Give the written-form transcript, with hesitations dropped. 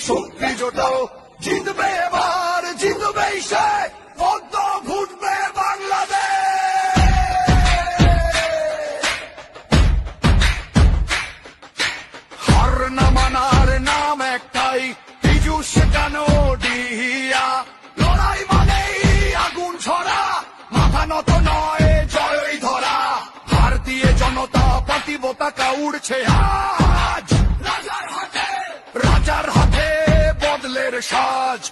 শক্তি জোটাও, জিতবে এবার, জিতবে সে, পদ্ম ঘুটবে বাংলাদেশ। হার না মানার নাম একটাই, পীযুষ কানোডিয়া। লড়াই মানেই আগুন ছড়া, মাথা নত নয় জয়ই ধরা। ভারতীয় জনতা পার্টি পতাকা উড়ছে আজ রাজার হাতে, রাজার হাতে বদলের সাজ।